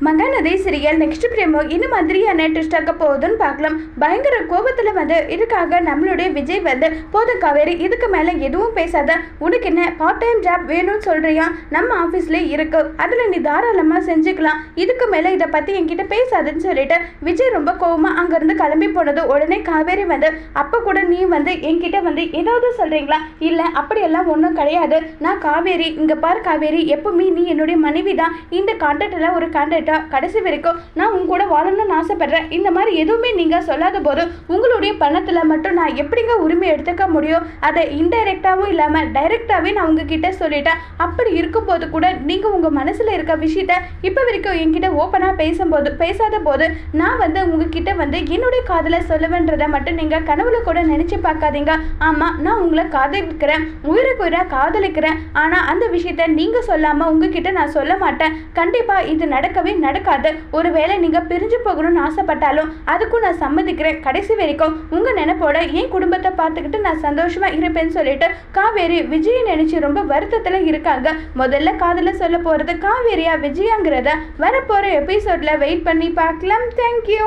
Mahanadi serial next பிரேமோ இன்னும் மாதிரியான twist ஆக போகுதுன்னு பார்க்கலாம். பயங்கர கோபத்தில் வந்து இதுக்காக நம்மளுடைய விஜய் வந்து போதும் காவேரி, இதுக்கு மேலே எதுவும் பேசாத, உனக்கு என்ன பார்ட் டைம் ஜாப் வேணும்னு சொல்கிறியா? நம்ம ஆஃபீஸ்லேயே இருக்கு, அதில் நீ தாராளமாக செஞ்சுக்கலாம், இதுக்கு மேலே இதை பற்றி என்கிட்ட பேசாதுன்னு சொல்லிட்டு விஜய் ரொம்ப கோவமாக அங்கேருந்து கிளம்பி போனது. உடனே காவேரி வந்து அப்போ கூட நீ வந்து என்கிட்ட வந்து ஏதாவது சொல்கிறீங்களா? இல்லை அப்படியெல்லாம் ஒன்றும் கிடையாது, நான் காவேரி, இங்கே பார் காவேரி, எப்பவுமே நீ என்னுடைய மனைவி தான், இந்த கான்ட்ராக்டில் ஒரு கான்ட்ராக்ட் கடைசி வரைக்கும் நான் உங்க கூட வாழணும்னு ஆசைப்படுறேன், இந்த மாதிரி எதுவுமே நீங்க சொல்லாத போது உங்களுடைய பணத்துல மட்டும் நான் எப்படிங்க உரிமை எடுத்துக்க முடியும்? அதை இன்டைரக்டாவும் இல்லாம டைரக்டாவே நான் உங்ககிட்ட சொல்லிட்டேன். அப்படி இருக்கும்போது கூட நீங்க உங்க மனசுல இருக்க விஷயத்த இப்ப வரைக்கும் என்கிட்ட ஓப்பனா பேசாத போது நான் வந்து உங்ககிட்ட வந்து என்னுடைய காதலை சொல்லுவேன்றதை மட்டும் நீங்க கனவுல கூட நினைச்சு பார்க்காதீங்க. ஆமா, நான் உங்களை காதலிக்கிறேன், உயிருக்கு உயிரா காதலிக்கிறேன், ஆனா அந்த விஷயத்த நீங்க சொல்லாம உங்ககிட்ட நான் சொல்ல மாட்டேன். கண்டிப்பா இது நடக்கவே நடக்காது. ஒருவேளை நீங்க பிரிஞ்சு போகணும்னு ஆசைப்பட்டாலும் அதுக்கும் நான் சம்மதிக்கிறேன். கடைசி வரைக்கும் உங்க நினைப்போட என் குடும்பத்தை பார்த்துக்கிட்டு நான் சந்தோஷமா இருப்பேன்னு சொல்லிட்டு காவேரி விஜயை நினைச்சு ரொம்ப வருத்தத்துல இருக்காங்க. முதல்ல காதல சொல்ல போறது காவேரியா விஜயாங்கிறத வரப்போற எபிசோட்ல வெயிட் பண்ணி பார்க்கலாம். தேங்க்யூ.